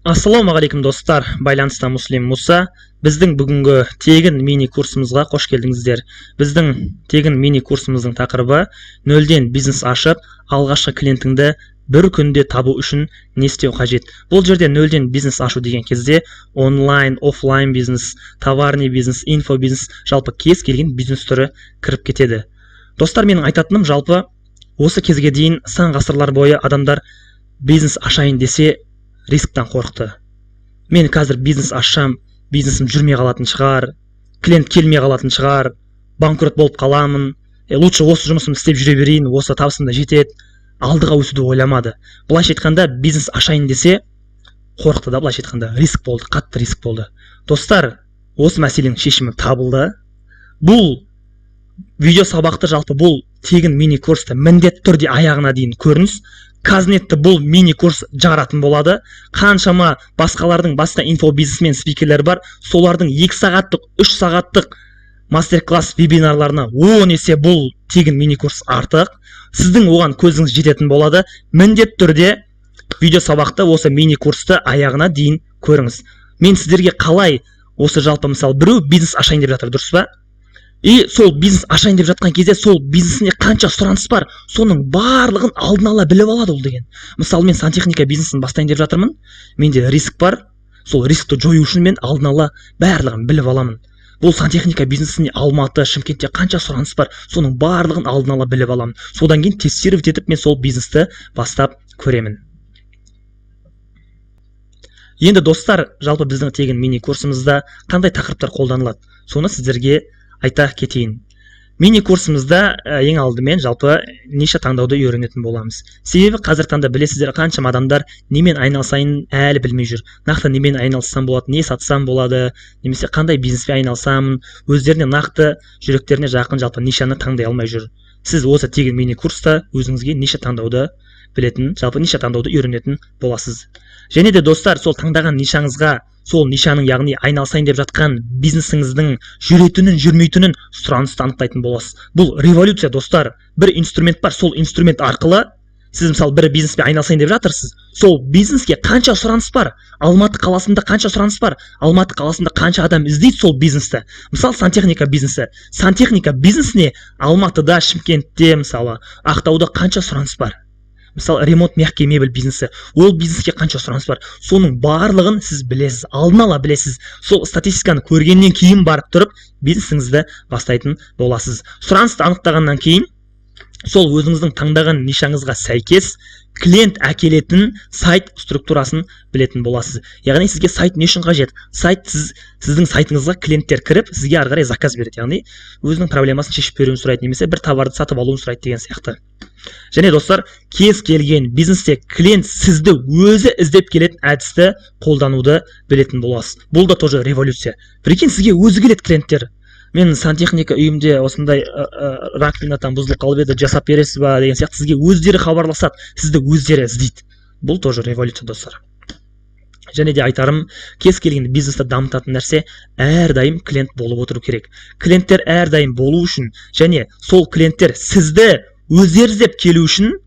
Ассалаумағалейкум достар, байланыста Муслим Муса. Біздің бүгінгі тегін мини курсымызға қош келдіңіздер. Біздің тегін мини курсымыздың тақырыбы нөлден бизнес ашып, алғашқы клиентіңді бір күнде табу үшін не істеу қажет. Бұл жерде нөлден бизнес ашу деген кезде онлайн, офлайн бизнес, товарный бизнес, инфо бизнес, жалпы кез келген бизнес түрі кіріп кетеді. Достар, менің айтатыным, жалпы осы кезге дейін сан ғасырлар бойы адамдар бизнес ашайын десе рисктан қорықты. Мен қазір бизнес ашсам, бизнесім жүрмей қалатын шығар, клиент келмей қалатын шығар, банкрот болып қаламын, лучше осы жұмысымды істеп жүре берейін, осы табысым да жетеді, алдыға өсуді ойламады. Былайша айтқанда, бизнес ашайын десе қорықты да, былайша айтқанда риск болды, қатты риск болды. Достар, осы мәселенің шешімі табылды. Бұл видео сабақты, жалпы бұл тегін мини курсты міндетті түрде аяғына дейін көріңіз. Казнетті бұл мини курс жаратын болады. Қаншама басқалардың басқа инфо бизнесмен спикерлер бар. Солардың 2 сағаттық, 3 сағаттық мастер-класс вебинарларына 10 есе бұл тегін мини курс артық. Сіздің оған көзіңіз жететін болады. Міндетті түрде видео сабақты осы мини курсты аяғына дейін көріңіз. Мен сіздерге қалай осы жалпы мысалы біреу бизнес ашайын деп жатыр, дұрыс па? И сол бизнес ашайын деп жатқан кезде сол бизнесіне қанша сұраныс бар, соның барлығын алдын ала біліп алады ол деген. Мысалы, мен сантехника бизнесін бастайын деп жатырмын, менде риск бар, сол рискті жою үшін мен алдын ала барлығын біліп аламын. Бұл сантехника бизнесіне Алматы, Шымкентте қанша сұраныс бар, соның барлығын алдын ала біліп аламын. Содан кейін тестировать етіп мен сол бизнесті бастап көремін. Енді достар, жалпы біздің тегін мини курсымызда қандай тақырыптар қолданылады, соны сіздерге айта кетейін. Мини курсымызда ең алдымен жалпы ниша таңдауды үйренетін боламыз. Себебі қазір таңда білесіздер, қаншама адамдар немен айналысайын әлі білмей жүр. Нақты немен айналыссам болады, не сатсам болады, немесе қандай бизнеспен айналысамын, өздеріне нақты жүректеріне жақын жалпы нишаны таңдай алмай жүр. Сіз осы тегін мини курста өзіңізге ниша таңдауды білетін, жалпы ниша таңдауды үйренетін боласыз. Және де достар, сол таңдаған нишаңызға, сол нишаның, яғни айналысайын деп жатқан бизнесіңіздің жүретінін, жүрмейтінін сұранысты анықтайтын боласыз. Бұл революция, достар. Бір инструмент бар, сол инструмент арқылы сіз мысалы бір бизнеспен айналысайын деп жатырсыз. Сол бизнеске қанша сұраныс бар? Алматы қаласында қанша сұраныс бар? Алматы қаласында қанша адам іздейді сол бизнесті? Мысалы, сантехника бизнесі. Сантехника бизнесіне Алматыда, Шымкентте, мысалы, Ақтауда қанша сұраныс бар? Мысалы, ремонт мягкий мебель бизнесі, ол бизнеске қанша сұраныс бар? Соның барлығын сіз білесіз, алдын ала білесіз. Сол статистиканы көргеннен кейін барып тұрып, бизнесіңізді бастайтын боласыз. Сұранысты анықтағаннан кейін, сол өзіңіздің таңдаған нишаңызға сәйкес клиент әкелетін сайт структурасын білетін боласыз. Яғни сізге сайт не үшін қажет? Сайт сіздің сайтыңызға клиенттер кіріп, сізге ары қарай заказ береді. Яғни өзінің проблемасын шешіп беруін сұрайды, немесе бір товарды сатып алуын сұрайды деген сияқты. Және достар, кез келген бизнесте клиент сізді өзі іздеп келетін әдісті қолдануды білетін боласыз. Бұл да тоже революция. Прикинь, сізге өзі келеді клиенттер. Мен сантехника үйімде осындай раковинатан бұзылып қалып еді, жасап бересіз ба деген сияқты сізге өздері хабарласады, сізді өздері іздейді. Бұл тоже революция, достар. Және де айтарым, кез келген бизнесті дамытатын нәрсе әрдайым клиент болып отыру керек. Клиенттер әрдайым болу үшін және сол клиенттер сізді өздері іздеп келу үшін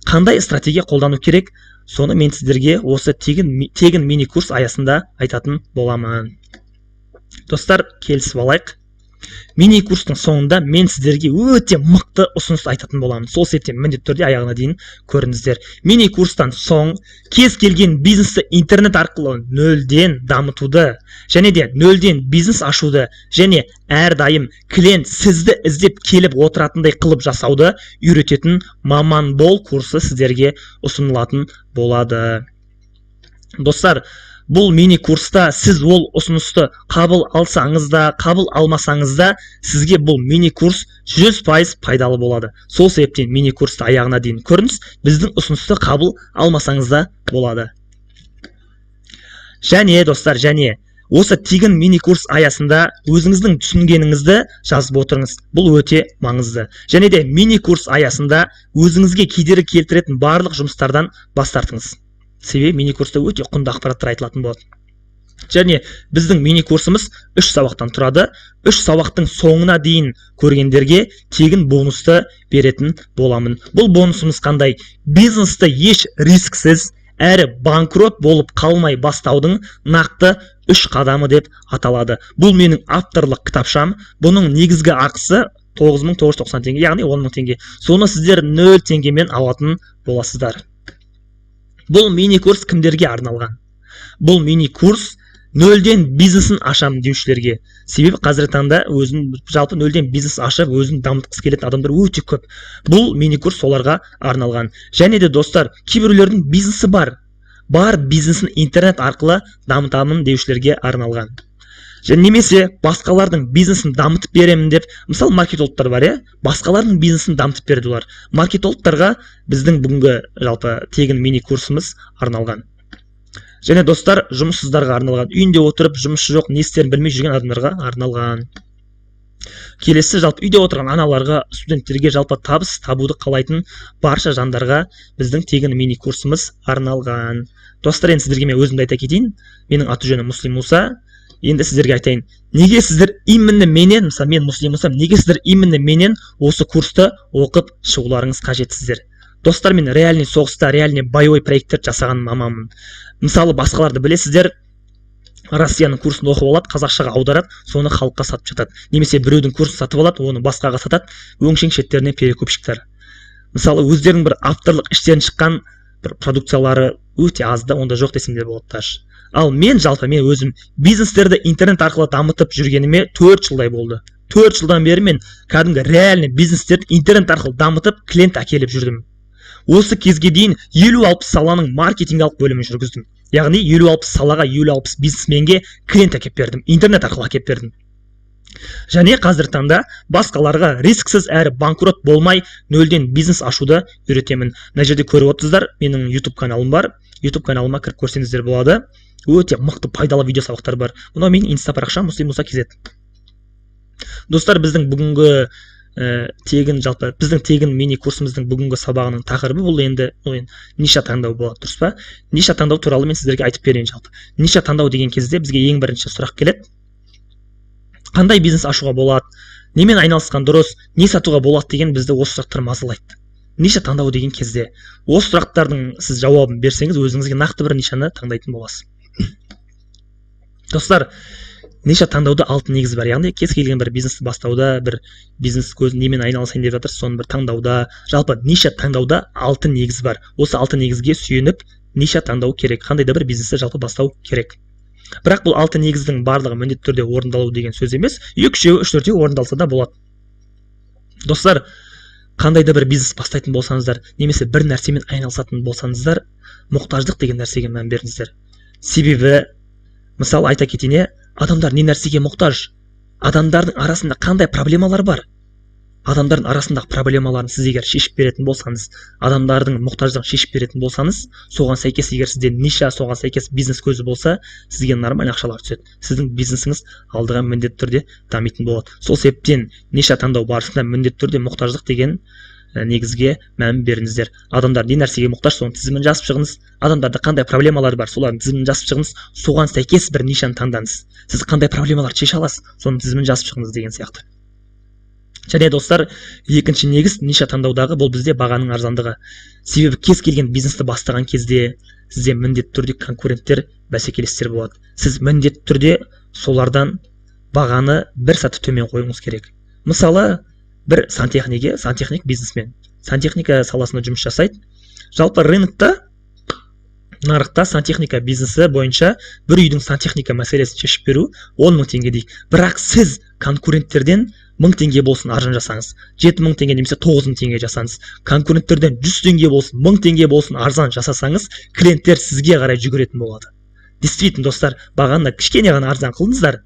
қандай стратегия қолдану керек, соны мен сіздерге осы тегін мини курс аясында айтатын боламын. Достар, келісіп алайық. Мини курстың соңында мен сіздерге өте мықты ұсыныс айтатын боламын. Сол себептен міндетті түрде аяғына дейін көріңіздер. Мини курстан соң кез келген бизнесті интернет арқылы нөлден дамытуды, және де нөлден бизнес ашуды, және әрдайым клиент сізді іздеп келіп отыратындай қылып жасауды үйрететін маман бол курсы сіздерге ұсынылатын болады. Достар, бұл мини курста сіз ол ұсынысты қабыл алсаңыз да, қабыл алмасаңыз да, сізге бұл мини курс 100% пайдалы болады. Сол себептен мини курсты аяғына дейін көріңіз, біздің ұсынысты қабыл алмасаңыз да болады. Және достар, және осы тегін мини курс аясында өзіңіздің түсінгеніңізді жазып отырыңыз. Бұл өте маңызды. Және де мини курс аясында өзіңізге кедергі келтіретін барлық жұмыстардан бас тартыңыз. Себебі мини курста өте құнды ақпараттар айтылатын болады. Және біздің мини курсымыз 3 сабақтан тұрады. 3 сабақтың соңына дейін көргендерге тегін бонусты беретін боламын. Бұл бонусымыз қандай? Бизнесті еш рисксіз әрі банкрот болып қалмай бастаудың нақты 3 қадамы деп аталады. Бұл менің авторлық кітапшам. Бұның негізгі ақысы 9.990 теңге, яғни 10.000 теңге. Соны сіздер 0 теңгемен алатын боласыздар. Бұл мини-курс кімдерге арналған? Бұл мини-курс нөлден бизнесін ашам деушілерге. Себебі қазіргі таңда жалпы нөлден бизнес ашып, өзін дамытқысы келетін адамдар өте көп. Бұл мини-курс соларға арналған. Және де достар, кейбіреулердің бизнесі бар бизнесін интернет арқылы дамытамын деушілерге арналған. Және немесе басқалардың бизнесін дамытып беремін деп, мысалы маркетологтар бар, басқалардың бизнесін дамытып береді олар. Маркетологтарға біздің бүгінгі жалпы тегін мини-курсымыз арналған. Және достар, жұмыссыздарға арналған, үйінде отырып жұмысы жоқ, не істерін білмей жүрген адамдарға арналған. Келесі жалпы үйде отырған аналарға, студенттерге жалпы табыс табуды қалайтын барша жандарға біздің тегін мини-курсымыз арналған. Достар, енді сіздерге мен өзімді айта кетейін. Менің аты жөнім Муслим Муса. Енді сіздерге айтайын, неге сіздер именно менен, мысалы мен Муслим Муса, неге сіздер именно менен осы курсты оқып шығуларыңыз қажетсіздер? Достар, мен реальный соғыста, реальный боевой проекттер жасаған мамамын. Мысалы басқаларды білесіздер, Россияның курсын оқып алады, қазақшаға аударады, соны халыққа сатып жатады. Немесе біреудің курсын сатып алады, оны басқаға сатады, өңшең шеттеріне перекупщиктер. Мысалы өздерінің бір авторлық іштерін шыққан бір продукциялары өте азды, онда жоқ десем де болады даже. Ал мен өзім бизнестерді интернет арқылы дамытып жүргеніме 4 жылдай болды. 4 жылдан бері мен кәдімгі реальный бизнестерді интернет арқылы дамытып, клиент әкеліп жүрдім. Осы кезге дейін 50-60 саланың маркетингалық бөлімін жүргіздім. Яғни 50-60 салаға 50-60 бизнесменге клиент әкеп бердім, интернет арқылы әкеп бердім. Және қазір таңда басқаларға рисксіз әрі банкрот болмай нөлден бизнес ашуды үйретемін. Мына жерде көріп отырсыздар, менің YouTube каналым бар. YouTube каналыма кіріп көрсеңіздер болады. Өте мықты пайдалы видео сабақтар бар. Мынау менің инста парақшам Муслим Муса KZ. Достар, біздің бүгінгі біздің тегін мини курсымыздың бүгінгі сабағының тақырыбы бұл енді ниша таңдау болады, дұрыс па? Ниша таңдау туралы мен сіздерге айтып берейін жалпы. Ниша таңдау деген кезде бізге ең бірінші сұрақ келеді. Қандай бизнес ашуға болады? Немен айналысқан дұрыс? Не сатуға болады деген бізді осы сұрақтар мазалайды. Ниша таңдау деген кезде осы сұрақтардың сіз жауабын берсеңіз, өзіңізге нақты бір нишаны таңдайтын боласыз. Достар, ниша таңдауда 6 негіз бар. Яғни кез келген бір бизнесті бастауда, бір бизнес көзін немен айналысайын деп жатырсыз, соны бір таңдауда, жалпы ниша таңдауда 6 негіз бар. Осы 6 негізге сүйеніп ниша таңдау керек. Қандай да бір бизнесті жалпы бастау керек. Бірақ бұл 6 негіздің барлығы міндетті түрде орындалу деген сөз емес. 2-3-еуі, 3-4-еуі орындалса да болады. Достар, қандай да бір бизнес бастайтын болсаңыздар, немесе бір нәрсемен айналысатын болсаңыздар, мұқтаждық деген нәрсеге мән беріңіздер. Себебі, мысалы айта кетейін, адамдар не нәрсеге мұқтаж? Адамдардың арасында қандай проблемалар бар? Адамдардың арасындағы проблемаларын сіз егер шешіп беретін болсаңыз, адамдардың мұқтаждығын шешіп беретін болсаңыз, соған сәйкес егер сізде ниша, соған сәйкес бизнес көзі болса, сізге нормаль ақшалар түседі. Сіздің бизнесіңіз алдыға міндетті түрде дамитын болады. Сол себептен ниша таңдау барысында міндетті түрде мұқтаждық деген негізге мән беріңіздер. Адамдар не нәрсеге мұқтаж, соның тізімін жазып шығыңыз. Адамдарда қандай проблемалар бар, солардың тізімін жазып шығыңыз. Соған сәйкес бір нишаны таңдаңыз. Сіз қандай проблемаларды шеше аласыз, соның тізімін жазып шығыңыз деген сияқты. Және достар, екінші негіз ниша таңдаудағы бұл бізде бағаның арзандығы. Себебі кез келген бизнесті бастаған кезде сізде міндетті түрде конкуренттер, бәсекелестер болады. Сіз міндетті түрде солардан бағаны бір саты төмен қоюыңыз керек. Мысалы, бір сантехник бизнесмен. Сантехника саласында жұмыс жасайды. Жалпы нарықта сантехника бизнесі бойынша бір үйдің сантехника мәселесін шешіп беру 10.000 теңге дейді. Бірақ сіз конкуренттерден 1000 теңге болсын арзан жасаңыз, 7000 теңге немесе 9000 теңге жасаңыз, конкуренттерден 100 теңге болсын, 1000 теңге болсын арзан жасасаңыз, клиенттер сізге қарай жүгіретін болады. Действительно, достар, бағаны кішкене ғана арзан қылыңыздар,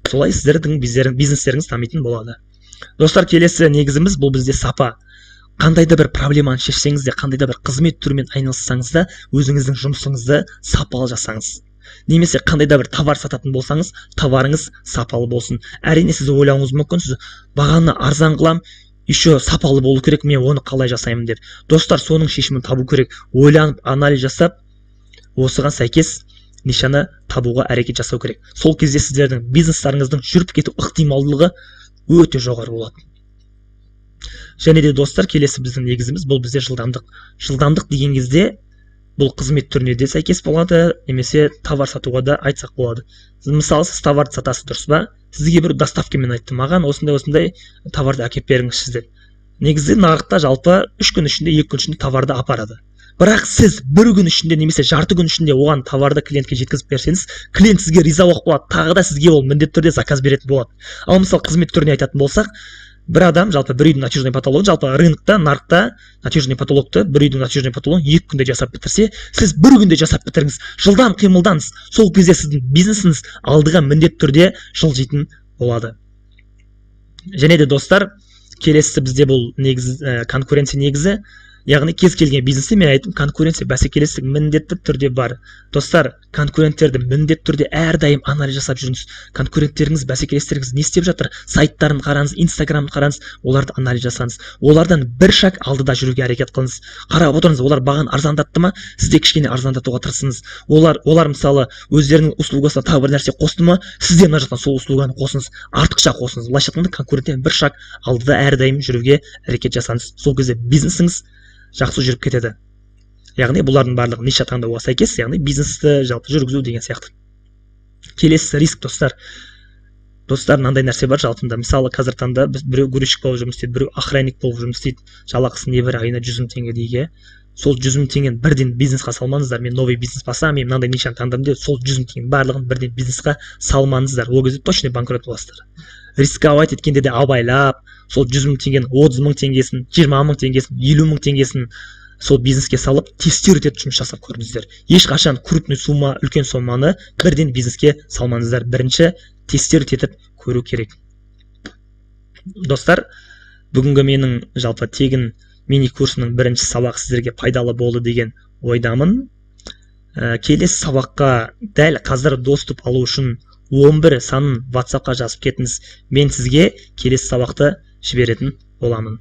солай сіздердің бизнестеріңіз дамитын болады. Достар, келесі негізіміз бұл бізде сапа. Қандай да бір проблеманы шешсеңіз де, қандай да бір қызмет түрімен айналыссаңыз да, өзіңіздің жұмысыңызды сапалы жасаңыз. Немесе қандай да бір товар сататын болсаңыз, товарыңыз сапалы болсын. Әрине сіз ойлауыңыз мүмкін, сіз бағаны арзан қылам, еще сапалы болу керек, мен оны қалай жасаймын деп. Достар, соның шешімін табу керек. Ойланып, анализ жасап, осыған сәйкес нишаны табуға әрекет жасау керек. Сол кезде сіздердің бизнестарыңыздың жүріп кету ықтималдылығы өте жоғары болады. Және де достар, келесі біздің негізіміз бұл бізде жылдамдық. Жылдамдық деген кезде бұл қызмет түріне де сәйкес болады, немесе товар сатуға да айтсақ болады. Мысалы, сіз товарды сатасыз, дұрыс па? Сізге бір доставкамен айтты, маған осындай товарды әкеп беріңізші деп. Негізі нарықта жалпы 3 күн ішінде, 2 күн ішінде товарды апарады. Бірақ сіз бір күн ішінде немесе жарты күн ішінде оған товарды клиентке жеткізіп берсеңіз, клиент сізге риза болып қалады, тағы да сізге ол міндетті түрде заказ беретін болады. Ал мысалы қызмет түріне айтатын болсақ, бір адам жалпы бір үйдің натяжный патологын, жалпы рынокта, нарықта натяжный патологты, бір үйдің натяжный патологын 2 күнде жасап бітірсе, сіз бір күнде жасап бітіріңіз, жылдам қимылдаңыз. Сол кезде сіздің бизнесіңіз алдыға міндетті түрде жылжитын болады. Және де достар, келесі бізде бұл негізі конкуренция негізі. Яғни кез келген бизнесте мен айттым, конкуренция, бәсекелестік міндетті түрде бар. Достар, конкуренттерді міндетті түрде әрдайым анализ жасап жүріңіз. Конкуренттеріңіз, бәсекелестеріңіз не істеп жатыр? Сайттарын қараңыз, Инстаграмды қараңыз, оларды анализ жасаңыз. Олардан бір шаг алдыда жүруге әрекет қылыңыз. Қарап отырыңыз, олар бағаны арзандатты ма? Сіз де кішкене арзандатуға тырысыңыз. Олар мысалы өздерінің услугасына тағы бір нәрсе қосты ма? Сіз де мына жақтан сол услуганы қосыңыз, артықша қосыңыз. Былайша айтқанда конкуренттен бір шаг алдыда әрдайым жүруге әрекет жасаңыз. Сол кезде бизнесіңіз жақсы жүріп кетеді. Яғни бұлардың барлығы ниша таңдауға сәйкес, яғни бизнесті жалпы жүргізу деген сияқты. Келесі риск, достар. Достар, мынандай нәрсе бар жалпында. Мысалы, қазір таңда біреу грузчик болып жұмыс істейді, біреу охранник болып жұмыс істейді. Жалақысы небәрі айына 100 000 теңге дейге. Сол 100 000 теңгені бірден бизнесқа салмаңыздар. Мен новый бизнес басам, мен мынандай нишаны таңдадым деп, сол 100 000 теңгенің барлығын бірден бизнесқа салмаңыздар. Ол кезде точно банкрот боласыздар. Рисковать еткенде де абайлап, сол 100 000 теңгені, 30 000 теңгесін, 20 000 теңгесін, 50 000 теңгесін сол бизнеске салып, тестировать етіп жұмыс жасап көріңіздер. Ешқашан крупный сумма, үлкен соманы бірден бизнеске салмаңыздар. Бірінші тестировать етіп көру керек. Достар, бүгінгі менің жалпы тегін мини курсының бірінші сабақ сіздерге пайдалы болды деген ойдамын. Келесі сабаққа дәл қазір доступ алу үшін 11 санын WhatsApp-қа жазып кетіңіз. Мен сізге келесі сабақты жіберетін боламын.